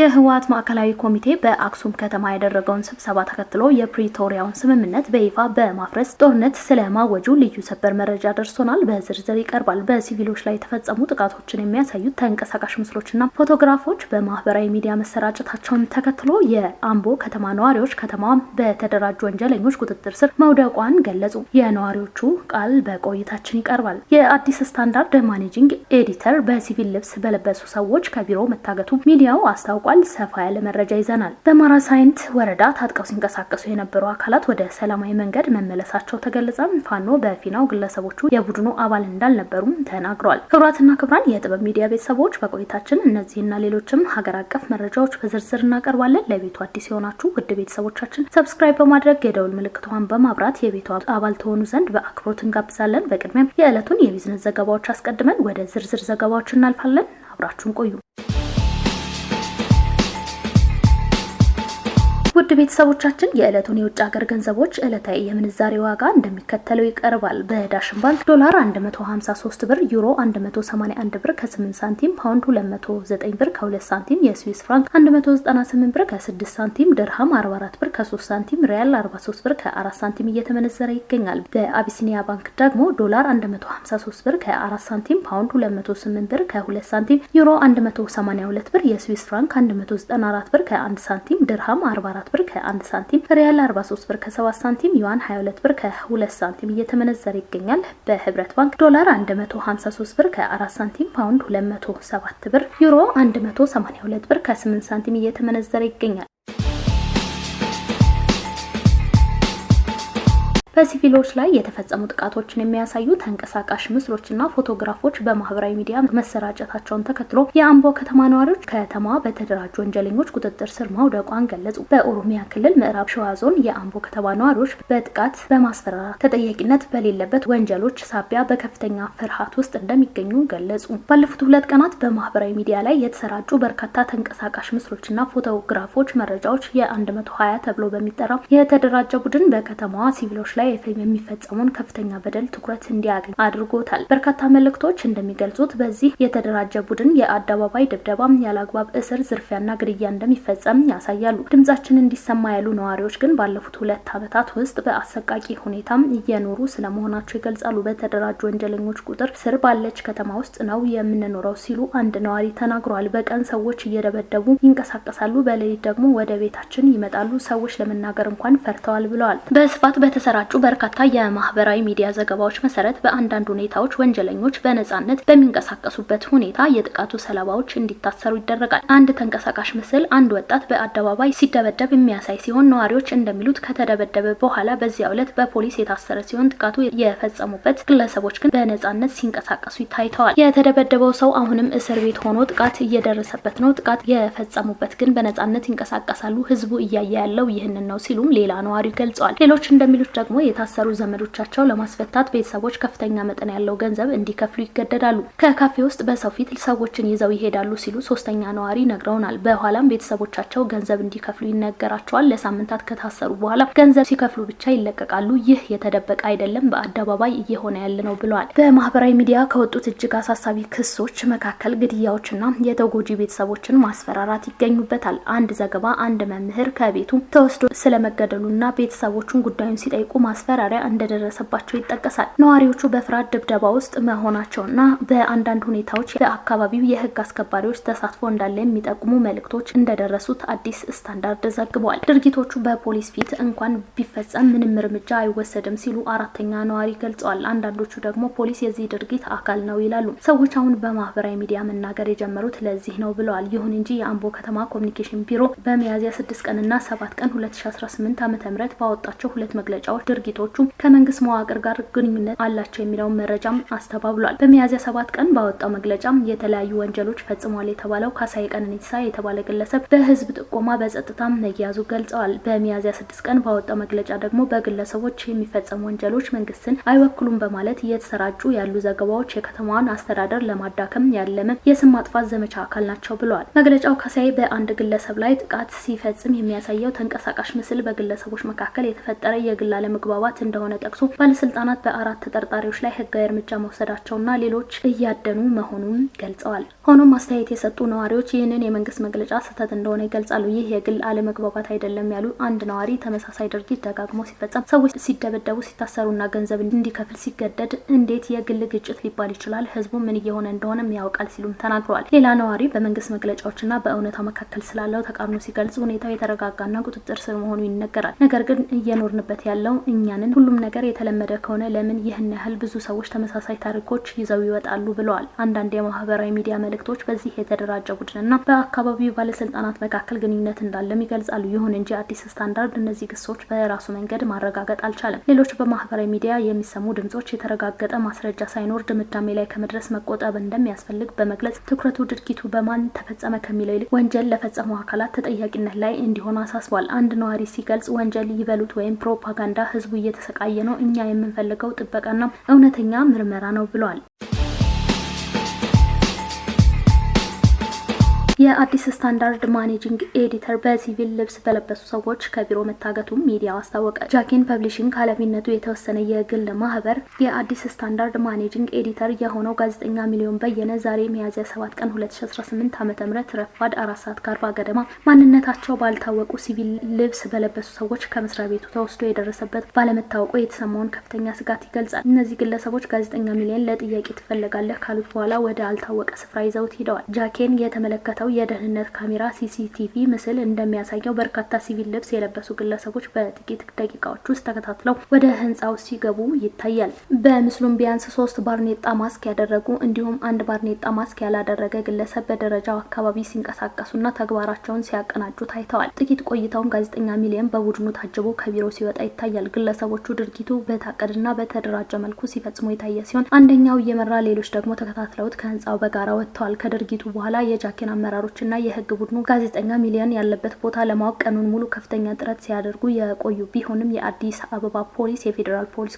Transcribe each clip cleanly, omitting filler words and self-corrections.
የህወሓት ማዕከላዊ ኮሚቴ በአክሱም ከተማ ያደረገውን ስብሰባ ተከትሎ የፕሪቶሪያውን ስምምነት በይፋ በማፍረስ ጦርነት ስለማወጁ ልዩ ሰበር መረጃ ደርሶናል። በዝርዝር ይቀርባል። በሲቪሎች ላይ የተፈጸሙ ጥቃቶችን የሚያሳዩ ተንቀሳቃሽ ምስሎችና ፎቶግራፎች በማህበራዊ ሚዲያ መሰራጨታቸውን ተከትሎ የአምቦ ከተማ ነዋሪዎች ከተማዋ በተደራጁ ወንጀለኞች ቁጥጥር ስር መውደቋን ገለጹ። የነዋሪዎቹ ቃል በቆይታችን ይቀርባል። የአዲስ ስታንዳርድ ማኔጂንግ ኤዲተር በሲቪል ልብስ በለበሱ ሰዎች ከቢሮ መታገቱ ሚዲያው አስታውቋል። ሰፋ ያለ መረጃ ይዘናል። በአማራ ሳይንት ወረዳ ታጥቀው ሲንቀሳቀሱ የነበሩ አካላት ወደ ሰላማዊ መንገድ መመለሳቸው ተገለጸ። ፋኖ በፊናው ግለሰቦቹ የቡድኑ አባል እንዳልነበሩም ተናግረዋል። ክቡራትና ክቡራን የጥበብ ሚዲያ ቤተሰቦች በቆይታችን እነዚህና ሌሎችም ሀገር አቀፍ መረጃዎች በዝርዝር እናቀርባለን። ለቤቱ አዲስ የሆናችሁ ውድ ቤተሰቦቻችን ሰብስክራይብ በማድረግ የደውል ምልክቷን በማብራት የቤቱ አባል ተሆኑ ዘንድ በአክብሮት እንጋብዛለን። በቅድሚያም የዕለቱን የቢዝነስ ዘገባዎች አስቀድመን ወደ ዝርዝር ዘገባዎች እናልፋለን። አብራችሁን ቆዩ። ውድ ቤተሰቦቻችን የዕለቱን የውጭ ሀገር ገንዘቦች ዕለታዊ የምንዛሬ ዋጋ እንደሚከተለው ይቀርባል። በዳሽን ባንክ ዶላር 153 ብር፣ ዩሮ 181 ብር ከ8 ሳንቲም፣ ፓውንድ 209 ብር ከ2 ሳንቲም፣ የስዊስ ፍራንክ 198 ብር ከ6 ሳንቲም፣ ድርሃም 44 ብር ከ3 ሳንቲም፣ ሪያል 43 ብር ከ4 ሳንቲም እየተመነዘረ ይገኛል። በአቢሲኒያ ባንክ ደግሞ ዶላር 153 ብር ከ4 ሳንቲም፣ ፓውንድ 208 ብር ከ2 ሳንቲም፣ ዩሮ 182 ብር፣ የስዊስ ፍራንክ 194 ብር ከ1 ሳንቲም፣ ድርሃም 44 ብር ከ1 ሳንቲም፣ ሪያል 43 ብር ከ7 ሳንቲም፣ ዩዋን 22 ብር ከ2 ሳንቲም እየተመነዘረ ይገኛል። በህብረት ባንክ ዶላር 153 ብር ከ4 ሳንቲም፣ ፓውንድ 207 ብር፣ ዩሮ 182 ብር ከ8 ሳንቲም እየተመነዘረ ይገኛል። በሲቪሎች ላይ የተፈጸሙ ጥቃቶችን የሚያሳዩ ተንቀሳቃሽ ምስሎችና ፎቶግራፎች በማህበራዊ ሚዲያ መሰራጨታቸውን ተከትሎ የአምቦ ከተማ ነዋሪዎች ከተማዋ በተደራጁ ወንጀለኞች ቁጥጥር ስር መውደቋን ገለጹ። በኦሮሚያ ክልል ምዕራብ ሸዋ ዞን የአምቦ ከተማ ነዋሪዎች በጥቃት በማስፈራራት ተጠያቂነት በሌለበት ወንጀሎች ሳቢያ በከፍተኛ ፍርሃት ውስጥ እንደሚገኙ ገለጹ። ባለፉት 2 ቀናት በማህበራዊ ሚዲያ ላይ የተሰራጩ በርካታ ተንቀሳቃሽ ምስሎችና ፎቶግራፎች መረጃዎች የ120 ተብሎ በሚጠራው የተደራጀ ቡድን በከተማዋ ሲቪሎች ላይ የሚፈጸሙን ከፍተኛ በደል ትኩረት እንዲያገኝ አድርጎታል። በርካታ መልእክቶች እንደሚገልጹት በዚህ የተደራጀ ቡድን የአደባባይ ድብደባ፣ ያለአግባብ እስር፣ ዝርፊያና ግድያ እንደሚፈጸም ያሳያሉ። ድምጻችን እንዲሰማ ያሉ ነዋሪዎች ግን ባለፉት 2 ዓመታት ውስጥ በአሰቃቂ ሁኔታ እየኖሩ ስለመሆናቸው ይገልጻሉ። በተደራጁ ወንጀለኞች ቁጥር ስር ባለች ከተማ ውስጥ ነው የምንኖረው ሲሉ አንድ ነዋሪ ተናግረዋል። በቀን ሰዎች እየደበደቡ ይንቀሳቀሳሉ፣ በሌሊት ደግሞ ወደ ቤታችን ይመጣሉ። ሰዎች ለመናገር እንኳን ፈርተዋል ብለዋል። በስፋት በተሰራጩ በርካታ የማህበራዊ ሚዲያ ዘገባዎች መሰረት በአንዳንድ ሁኔታዎች ወንጀለኞች በነጻነት በሚንቀሳቀሱበት ሁኔታ የጥቃቱ ሰለባዎች እንዲታሰሩ ይደረጋል። አንድ ተንቀሳቃሽ ምስል አንድ ወጣት በአደባባይ ሲደበደብ የሚያሳይ ሲሆን ነዋሪዎች እንደሚሉት ከተደበደበ በኋላ በዚያው ዕለት በፖሊስ የታሰረ ሲሆን ጥቃቱ የፈጸሙበት ግለሰቦች ግን በነጻነት ሲንቀሳቀሱ ታይተዋል። የተደበደበው ሰው አሁንም እስር ቤት ሆኖ ጥቃት እየደረሰበት ነው። ጥቃት የፈጸሙበት ግን በነጻነት ይንቀሳቀሳሉ። ህዝቡ እያየ ያለው ይህንን ነው ሲሉም ሌላ ነዋሪ ገልጸዋል። ሌሎች እንደሚሉት ደግሞ የታሰሩ ዘመዶቻቸው ለማስፈታት ቤተሰቦች ከፍተኛ መጠን ያለው ገንዘብ እንዲከፍሉ ይገደዳሉ። ከካፌ ውስጥ በሰው ፊት ሰዎችን ይዘው ይሄዳሉ ሲሉ ሶስተኛ ነዋሪ ነግረውናል። በኋላም ቤተሰቦቻቸው ገንዘብ እንዲከፍሉ ይነገራቸዋል። ለሳምንታት ከታሰሩ በኋላ ገንዘብ ሲከፍሉ ብቻ ይለቀቃሉ። ይህ የተደበቀ አይደለም፣ በአደባባይ እየሆነ ያለ ነው ብለዋል። በማህበራዊ ሚዲያ ከወጡት እጅግ አሳሳቢ ክሶች መካከል ግድያዎችና የተጎጂ ቤተሰቦችን ማስፈራራት ይገኙበታል። አንድ ዘገባ አንድ መምህር ከቤቱ ተወስዶ ስለመገደሉና ቤተሰቦቹን ጉዳዩን ሲጠይቁ ማስፈራሪያ እንደደረሰባቸው ይጠቀሳል። ነዋሪዎቹ በፍርሃት ድብደባ ውስጥ መሆናቸውና በአንዳንድ ሁኔታዎች በአካባቢው የህግ አስከባሪዎች ተሳትፎ እንዳለ የሚጠቁሙ መልእክቶች እንደደረሱት አዲስ ስታንዳርድ ዘግቧል። ድርጊቶቹ በፖሊስ ፊት እንኳን ቢፈጸም ምንም እርምጃ አይወሰድም ሲሉ አራተኛ ነዋሪ ገልጸዋል። አንዳንዶቹ ደግሞ ፖሊስ የዚህ ድርጊት አካል ነው ይላሉ። ሰዎች አሁን በማህበራዊ ሚዲያ መናገር የጀመሩት ለዚህ ነው ብለዋል። ይሁን እንጂ የአምቦ ከተማ ኮሚኒኬሽን ቢሮ በሚያዝያ 6 ቀንና 7 ቀን 2018 ዓ.ም ባወጣቸው 2 መግለጫዎች ድርጊቶቹ ከመንግስት መዋቅር ጋር ግንኙነት አላቸው የሚለውን መረጃም አስተባብሏል። በሚያዝያ 7 ቀን ባወጣው መግለጫም የተለያዩ ወንጀሎች ፈጽሟል የተባለው ካሳዬ ቀነኒሳ የተባለ ግለሰብ በህዝብ ጥቆማ በጸጥታ መያዙ ገልጸዋል። በሚያዝያ 6 ቀን ባወጣው መግለጫ ደግሞ በግለሰቦች የሚፈጸሙ ወንጀሎች መንግስትን አይወክሉም በማለት እየተሰራጩ ያሉ ዘገባዎች የከተማዋን አስተዳደር ለማዳከም ያለመ የስም ማጥፋት ዘመቻ አካል ናቸው ብለዋል። መግለጫው ካሳዬ በአንድ ግለሰብ ላይ ጥቃት ሲፈጽም የሚያሳየው ተንቀሳቃሽ ምስል በግለሰቦች መካከል የተፈጠረ የግል አለመግባባት አለመግባባት እንደሆነ ጠቅሶ ባለስልጣናት በአራት ተጠርጣሪዎች ላይ ህጋዊ እርምጃ መውሰዳቸውና ሌሎች እያደኑ መሆኑን ገልጸዋል። ሆኖም አስተያየት የሰጡ ነዋሪዎች ይህንን የመንግስት መግለጫ ስህተት እንደሆነ ይገልጻሉ። ይህ የግል አለመግባባት አይደለም ያሉ አንድ ነዋሪ ተመሳሳይ ድርጊት ደጋግሞ ሲፈጸም፣ ሰዎች ሲደበደቡ፣ ሲታሰሩና ገንዘብ እንዲከፍል ሲገደድ እንዴት የግል ግጭት ሊባል ይችላል? ህዝቡ ምን እየሆነ እንደሆነም ያውቃል ሲሉም ተናግረዋል። ሌላ ነዋሪ በመንግስት መግለጫዎችና በእውነታው መካከል ስላለው ተቃርኖ ሲገልጽ ሁኔታው የተረጋጋና ቁጥጥር ስር መሆኑ ይነገራል። ነገር ግን እየኖርንበት ያለው እኛንን ሁሉም ነገር የተለመደ ከሆነ ለምን ይህን ያህል ብዙ ሰዎች ተመሳሳይ ታሪኮች ይዘው ይወጣሉ ብለዋል። አንዳንድ የማህበራዊ ሚዲያ መልእክቶች በዚህ የተደራጀ ቡድንና በአካባቢው ባለስልጣናት መካከል ግንኙነት እንዳለም ይገልጻሉ። ይሁን እንጂ አዲስ ስታንዳርድ እነዚህ ክሶች በራሱ መንገድ ማረጋገጥ አልቻለም። ሌሎች በማህበራዊ ሚዲያ የሚሰሙ ድምጾች የተረጋገጠ ማስረጃ ሳይኖር ድምዳሜ ላይ ከመድረስ መቆጠብ እንደሚያስፈልግ በመግለጽ ትኩረቱ ድርጊቱ በማን ተፈጸመ ከሚለው ይልቅ ወንጀል ለፈጸሙ አካላት ተጠያቂነት ላይ እንዲሆን አሳስቧል። አንድ ነዋሪ ሲገልጽ ወንጀል ይበሉት ወይም ፕሮፓጋንዳ ህዝቡ እየተሰቃየ ነው፣ እኛ የምንፈልገው ጥበቃና እውነተኛ ምርመራ ነው ብለዋል። የአዲስ ስታንዳርድ ማኔጂንግ ኤዲተር በሲቪል ልብስ በለበሱ ሰዎች ከቢሮ መታገቱን ሚዲያው አስታወቀ። ጃኬን ፐብሊሽንግ ኃላፊነቱ የተወሰነ የግል ማህበር የአዲስ ስታንዳርድ ማኔጂንግ ኤዲተር የሆነው ጋዜጠኛ ሚሊዮን በየነ ዛሬ ሚያዝያ 7 ቀን 2018 ዓ.ም ረፋድ 4:40 ገደማ ማንነታቸው ባልታወቁ ሲቪል ልብስ በለበሱ ሰዎች ከመስሪያ ቤቱ ተወስዶ የደረሰበት ባለመታወቁ የተሰማውን ከፍተኛ ስጋት ይገልጻል። እነዚህ ግለሰቦች ጋዜጠኛ ሚሊዮን ለጥያቄ ትፈለጋለህ ካሉት በኋላ ወደ አልታወቀ ስፍራ ይዘውት ሄደዋል። ጃኬን የተመለከተው የደህንነት ካሜራ ሲሲቲቪ ምስል እንደሚያሳየው በርካታ ሲቪል ልብስ የለበሱ ግለሰቦች በጥቂት ደቂቃዎች ውስጥ ተከታትለው ወደ ህንጻው ሲገቡ ይታያል። በምስሉም ቢያንስ 3 ባርኔጣ ማስክ ያደረጉ እንዲሁም 1 ባርኔጣ ማስክ ያላደረገ ግለሰብ በደረጃው አካባቢ ሲንቀሳቀሱና ተግባራቸውን ሲያቀናጁ ታይተዋል። ጥቂት ቆይታውም ጋዜጠኛ ሚሊዮን በቡድኑ ታጅቦ ከቢሮ ሲወጣ ይታያል። ግለሰቦቹ ድርጊቱ በታቀደና በተደራጀ መልኩ ሲፈጽሙ የታየ ሲሆን አንደኛው እየመራ ሌሎች ደግሞ ተከታትለውት ከህንጻው በጋራ ወጥተዋል። ከድርጊቱ በኋላ የጃኬን አመራሮችና የህግ ቡድኑ ጋዜጠኛ ሚሊዮን ያለበት ቦታ ለማወቅ ቀኑን ሙሉ ከፍተኛ ጥረት ሲያደርጉ የቆዩ ቢሆንም የአዲስ አበባ ፖሊስ፣ የፌዴራል ፖሊስ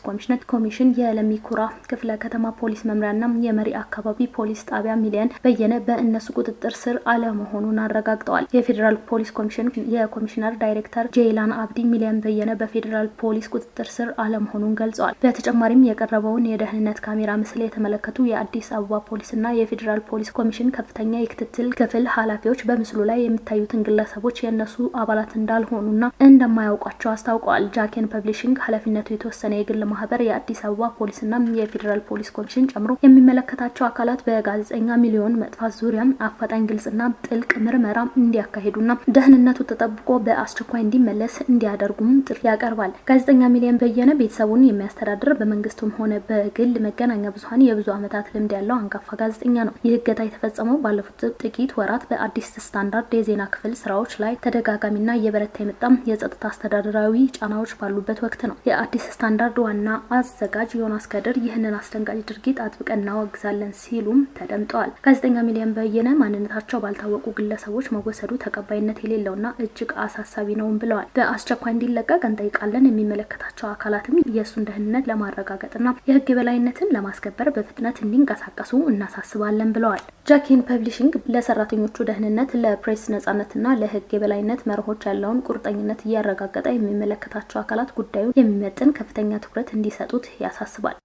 ኮሚሽን፣ የለሚ ኩራ ክፍለ ከተማ ፖሊስ መምሪያና የመሪ አካባቢ ፖሊስ ጣቢያ ሚሊዮን በየነ በእነሱ ቁጥጥር ስር አለመሆኑን አረጋግጠዋል። የፌዴራል ፖሊስ ኮሚሽን የኮሚሽነር ዳይሬክተር ጄይላን አብዲ ሚሊዮን በየነ በፌዴራል ፖሊስ ቁጥጥር ስር አለመሆኑን ገልጸዋል። በተጨማሪም የቀረበውን የደህንነት ካሜራ ምስል የተመለከቱ የአዲስ አበባ ፖሊስና የፌዴራል ፖሊስ ኮሚሽን ከፍተኛ የክትትል ክፍል ኃላፊዎች በምስሉ ላይ የሚታዩትን ግለሰቦች የእነሱ አባላት እንዳልሆኑና እንደማያውቋቸው አስታውቀዋል። ጃኬን ፐብሊሽንግ ኃላፊነቱ የተወሰነ የግል ማህበር የአዲስ አበባ ፖሊስና የፌዴራል ፖሊስ ኮሚሽን ጨምሮ የሚመለከታቸው አካላት በጋዜጠኛ ሚሊዮን መጥፋት ዙሪያ አፋጣኝ ግልጽና ጥልቅ ምርመራ እንዲያካሂዱና ደህንነቱ ተጠብቆ በአስቸኳይ እንዲመለስ እንዲያደርጉም ጥሪ ያቀርባል። ጋዜጠኛ ሚሊዮን በየነ ቤተሰቡን የሚያስተዳድር በመንግስትም ሆነ በግል መገናኛ ብዙኃን የብዙ ዓመታት ልምድ ያለው አንጋፋ ጋዜጠኛ ነው። ይህ እገታ የተፈጸመው ባለፉት ጥቂት ወራት በአዲስ ስታንዳርድ የዜና ክፍል ስራዎች ላይ ተደጋጋሚና እየበረታ የመጣም የጸጥታ አስተዳደራዊ ጫናዎች ባሉበት ወቅት ነው። የአዲስ ስታንዳርድ ዋና አዘጋጅ ዮናስ ከድር ይህንን አስደንጋጭ ድርጊት አጥብቀን እናወግዛለን ሲሉም ተደምጠዋል። ጋዜጠኛ ሚሊዮን በየነ ማንነታቸው ባልታወቁ ግለሰቦች መወሰዱ ተቀባይነት የሌለውና እጅግ አሳሳቢ ነውም ብለዋል። በአስቸኳይ እንዲለቀቅ እንጠይቃለን። የሚመለከታቸው አካላትም የእሱን ደህንነት ለማረጋገጥና የህግ የበላይነትን ለማስከበር በፍጥነት እንዲንቀሳቀሱ እናሳስባለን ብለዋል። ጃኬን ፐብሊሽንግ ለሰራተኞቹ ደህንነት፣ ለፕሬስ ነጻነትና ለህግ የበላይነት መርሆች ያለውን ቁርጠኝነት እያረጋገጠ የሚመለከታቸው አካላት ጉዳዩን የሚመጥን ከፍተኛ ትኩረት እንዲሰጡት ያሳስባል።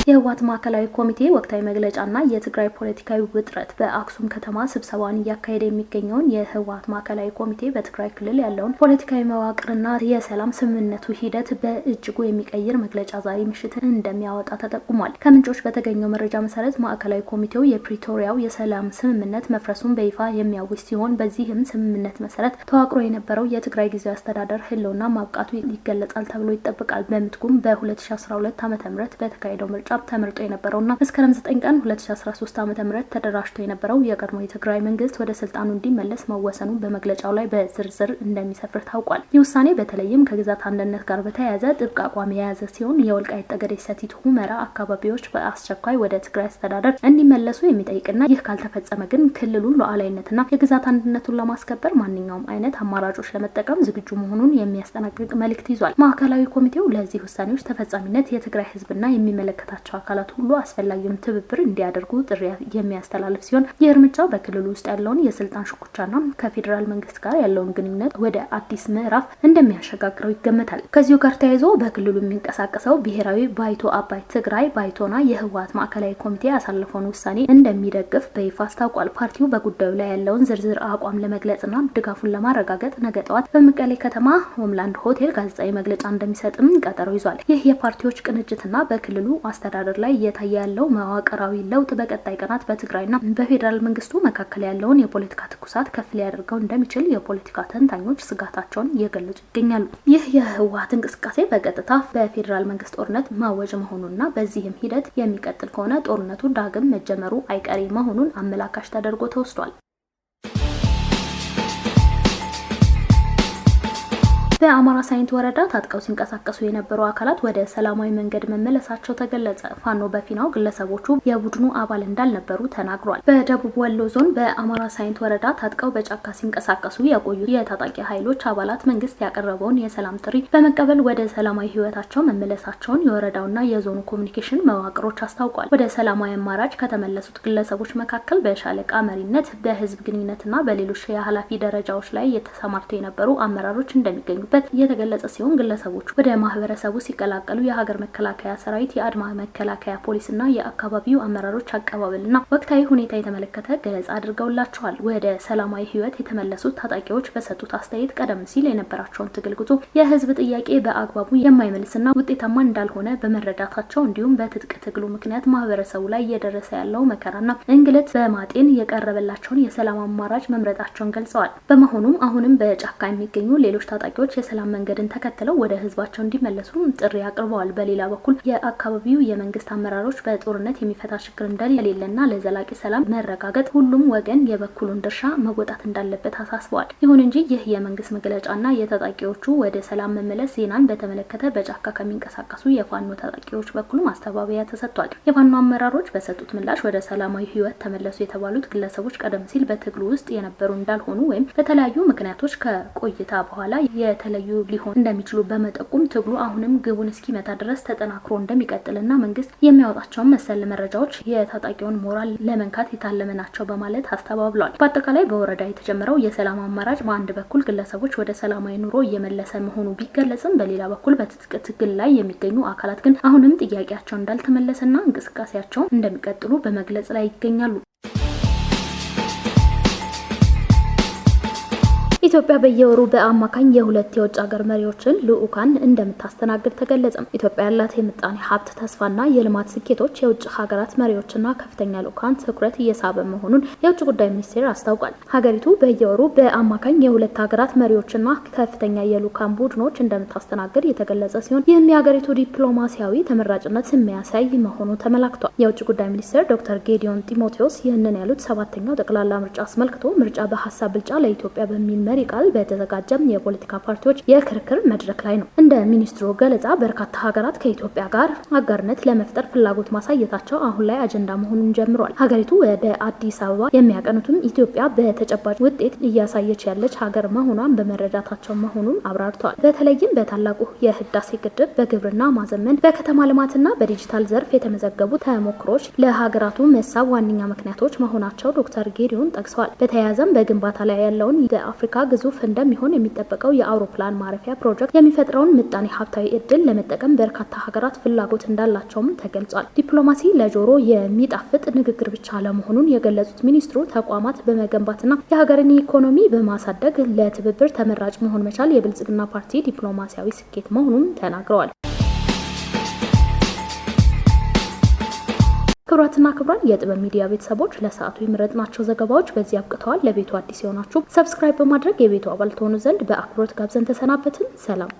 የህወሓት ማዕከላዊ ኮሚቴ ወቅታዊ መግለጫና የትግራይ ፖለቲካዊ ውጥረት በአክሱም ከተማ ስብሰባውን እያካሄደ የሚገኘውን የህወሓት ማዕከላዊ ኮሚቴ በትግራይ ክልል ያለውን ፖለቲካዊ መዋቅርና የሰላም ስምምነቱ ሂደት በእጅጉ የሚቀይር መግለጫ ዛሬ ምሽት እንደሚያወጣ ተጠቁሟል። ከምንጮች በተገኘው መረጃ መሰረት ማዕከላዊ ኮሚቴው የፕሪቶሪያው የሰላም ስምምነት መፍረሱን በይፋ የሚያውጅ ሲሆን በዚህም ስምምነት መሰረት ተዋቅሮ የነበረው የትግራይ ጊዜያዊ አስተዳደር ህልውና ማብቃቱ ይገለጻል ተብሎ ይጠበቃል። በምትኩም በ2012 ዓ.ም በተካሄደው ምርጫ ተመርጦ የነበረውና መስከረም 9 ቀን 2013 ዓ.ም ተደራጅቶ የነበረው የቀድሞ የትግራይ መንግስት ወደ ስልጣኑ እንዲመለስ መወሰኑ በመግለጫው ላይ በዝርዝር እንደሚሰፍር ታውቋል። ይህ ውሳኔ በተለይም ከግዛት አንድነት ጋር በተያያዘ ጥብቅ አቋም የያዘ ሲሆን የወልቃይት ጠገዴ ሰቲት ሁመራ አካባቢዎች በአስቸኳይ ወደ ትግራይ አስተዳደር እንዲመለሱ የሚጠይቅና ይህ ካልተፈጸመ ግን ክልሉን ሉዓላዊነትና የግዛት አንድነቱን ለማስከበር ማንኛውም አይነት አማራጮች ለመጠቀም ዝግጁ መሆኑን የሚያስጠነቅቅ መልእክት ይዟል። ማዕከላዊ ኮሚቴው ለዚህ ውሳኔዎች ተፈጻሚነት የትግራይ ህዝብና የሚመለከታቸው ያላቸው አካላት ሁሉ አስፈላጊውን ትብብር እንዲያደርጉ ጥሪ የሚያስተላልፍ ሲሆን ይህ እርምጃ በክልሉ ውስጥ ያለውን የስልጣን ሽኩቻና ከፌዴራል መንግስት ጋር ያለውን ግንኙነት ወደ አዲስ ምዕራፍ እንደሚያሸጋግረው ይገመታል። ከዚሁ ጋር ተያይዞ በክልሉ የሚንቀሳቀሰው ብሔራዊ ባይቶ አባይ ትግራይ ባይቶና የህወሓት ማዕከላዊ ኮሚቴ ያሳለፈውን ውሳኔ እንደሚደግፍ በይፋ አስታውቋል። ፓርቲው በጉዳዩ ላይ ያለውን ዝርዝር አቋም ለመግለጽና ድጋፉን ለማረጋገጥ ነገ ጠዋት በመቀሌ ከተማ ሆምላንድ ሆቴል ጋዜጣዊ መግለጫ እንደሚሰጥም ቀጠሮ ይዟል። ይህ የፓርቲዎች ቅንጅትና በክልሉ አስተዳደር ላይ እየታየ ያለው መዋቅራዊ ለውጥ በቀጣይ ቀናት በትግራይና በፌዴራል መንግስቱ መካከል ያለውን የፖለቲካ ትኩሳት ከፍ ሊያደርገው እንደሚችል የፖለቲካ ተንታኞች ስጋታቸውን እየገለጹ ይገኛሉ። ይህ የህወሓት እንቅስቃሴ በቀጥታ በፌዴራል መንግስት ጦርነት ማወጅ መሆኑንና በዚህም ሂደት የሚቀጥል ከሆነ ጦርነቱ ዳግም መጀመሩ አይቀሬ መሆኑን አመላካሽ ተደርጎ ተወስዷል። በአማራ ሳይንት ወረዳ ታጥቀው ሲንቀሳቀሱ የነበሩ አካላት ወደ ሰላማዊ መንገድ መመለሳቸው ተገለጸ። ፋኖ በፊናው ግለሰቦቹ የቡድኑ አባል እንዳልነበሩ ተናግሯል። በደቡብ ወሎ ዞን በአማራ ሳይንት ወረዳ ታጥቀው በጫካ ሲንቀሳቀሱ የቆዩ የታጣቂ ኃይሎች አባላት መንግስት ያቀረበውን የሰላም ጥሪ በመቀበል ወደ ሰላማዊ ህይወታቸው መመለሳቸውን የወረዳውና የዞኑ ኮሚኒኬሽን መዋቅሮች አስታውቋል። ወደ ሰላማዊ አማራጭ ከተመለሱት ግለሰቦች መካከል በሻለቃ መሪነት፣ በህዝብ ግንኙነትና በሌሎች የኃላፊ ደረጃዎች ላይ የተሰማርተው የነበሩ አመራሮች እንደሚገኙ የተገለጸ ሲሆን ግለሰቦቹ ወደ ማህበረሰቡ ሲቀላቀሉ የሀገር መከላከያ ሰራዊት፣ የአድማ መከላከያ ፖሊስና የአካባቢው አመራሮች አቀባበልና ወቅታዊ ሁኔታ የተመለከተ ገለጻ አድርገውላቸዋል። ወደ ሰላማዊ ህይወት የተመለሱት ታጣቂዎች በሰጡት አስተያየት ቀደም ሲል የነበራቸውን ትግል ጉዞ የህዝብ ጥያቄ በአግባቡ የማይመልስና ውጤታማ እንዳልሆነ በመረዳታቸው እንዲሁም በትጥቅ ትግሉ ምክንያት ማህበረሰቡ ላይ እየደረሰ ያለው መከራና እንግልት በማጤን የቀረበላቸውን የሰላም አማራጭ መምረጣቸውን ገልጸዋል። በመሆኑም አሁንም በጫካ የሚገኙ ሌሎች ታጣቂዎች የሰላም መንገድን ተከትለው ወደ ህዝባቸው እንዲመለሱ ጥሪ አቅርበዋል። በሌላ በኩል የአካባቢው የመንግስት አመራሮች በጦርነት የሚፈታ ችግር እንደሌለና ለዘላቂ ሰላም መረጋገጥ ሁሉም ወገን የበኩሉን ድርሻ መወጣት እንዳለበት አሳስበዋል። ይሁን እንጂ ይህ የመንግስት መግለጫና የታጣቂዎቹ ወደ ሰላም መመለስ ዜናን በተመለከተ በጫካ ከሚንቀሳቀሱ የፋኖ ታጣቂዎች በኩል ማስተባበያ ተሰጥቷል። የፋኖ አመራሮች በሰጡት ምላሽ ወደ ሰላማዊ ህይወት ተመለሱ የተባሉት ግለሰቦች ቀደም ሲል በትግሉ ውስጥ የነበሩ እንዳልሆኑ ወይም በተለያዩ ምክንያቶች ከቆይታ በኋላ የተለዩ ሊሆን እንደሚችሉ በመጠቆም ትግሉ አሁንም ግቡን እስኪመታ ድረስ ተጠናክሮ እንደሚቀጥልና መንግስት የሚያወጣቸውን መሰል መረጃዎች የታጣቂውን ሞራል ለመንካት የታለመ ናቸው በማለት አስተባብሏል። በአጠቃላይ በወረዳ የተጀመረው የሰላም አማራጭ በአንድ በኩል ግለሰቦች ወደ ሰላማዊ ኑሮ እየመለሰ መሆኑ ቢገለጽም በሌላ በኩል በትጥቅ ትግል ላይ የሚገኙ አካላት ግን አሁንም ጥያቄያቸው እንዳልተመለሰና እንቅስቃሴያቸውን እንደሚቀጥሉ በመግለጽ ላይ ይገኛሉ። ኢትዮጵያ በየወሩ በአማካኝ የሁለት የውጭ ሀገር መሪዎችን ልዑካን እንደምታስተናግድ ተገለጸ። ኢትዮጵያ ያላት የምጣኔ ሀብት ተስፋና የልማት ስኬቶች የውጭ ሀገራት መሪዎችና ከፍተኛ ልዑካን ትኩረት እየሳበ መሆኑን የውጭ ጉዳይ ሚኒስቴር አስታውቋል። ሀገሪቱ በየወሩ በአማካኝ የሁለት ሀገራት መሪዎችና ከፍተኛ የልዑካን ቡድኖች እንደምታስተናግድ የተገለጸ ሲሆን ይህም የሀገሪቱ ዲፕሎማሲያዊ ተመራጭነት የሚያሳይ መሆኑ ተመላክቷል። የውጭ ጉዳይ ሚኒስቴር ዶክተር ጌዲዮን ጢሞቴዎስ ይህንን ያሉት ሰባተኛው ጠቅላላ ምርጫ አስመልክቶ ምርጫ በሀሳብ ብልጫ ለኢትዮጵያ በሚል መሪ ቃል በተዘጋጀም የፖለቲካ ፓርቲዎች የክርክር መድረክ ላይ ነው። እንደ ሚኒስትሩ ገለጻ በርካታ ሀገራት ከኢትዮጵያ ጋር አጋርነት ለመፍጠር ፍላጎት ማሳየታቸው አሁን ላይ አጀንዳ መሆኑን ጀምሯል። ሀገሪቱ ወደ አዲስ አበባ የሚያቀኑትም ኢትዮጵያ በተጨባጭ ውጤት እያሳየች ያለች ሀገር መሆኗን በመረዳታቸው መሆኑን አብራርተዋል። በተለይም በታላቁ የህዳሴ ግድብ፣ በግብርና ማዘመን፣ በከተማ ልማትና በዲጂታል ዘርፍ የተመዘገቡ ተሞክሮች ለሀገራቱ መሳብ ዋነኛ ምክንያቶች መሆናቸው ዶክተር ጌዲዮን ጠቅሰዋል። በተያያዘም በግንባታ ላይ ያለውን በአፍሪካ ግዙፍ እንደሚሆን የሚጠበቀው የአውሮፕላን ማረፊያ ፕሮጀክት የሚፈጥረውን ምጣኔ ሀብታዊ እድል ለመጠቀም በርካታ ሀገራት ፍላጎት እንዳላቸውም ተገልጿል። ዲፕሎማሲ ለጆሮ የሚጣፍጥ ንግግር ብቻ ለመሆኑን የገለጹት ሚኒስትሩ ተቋማት በመገንባትና የሀገርን ኢኮኖሚ በማሳደግ ለትብብር ተመራጭ መሆን መቻል የብልጽግና ፓርቲ ዲፕሎማሲያዊ ስኬት መሆኑን ተናግረዋል። ክቡራትና ክቡራን የጥበብ ሚዲያ ቤተሰቦች ለሰዓቱ የመረጥናቸው ዘገባዎች በዚህ አብቅተዋል። ለቤቱ አዲስ የሆናችሁ ሰብስክራይብ በማድረግ የቤቱ አባል ትሆኑ ዘንድ በአክብሮት ጋብዘን ተሰናበትን። ሰላም።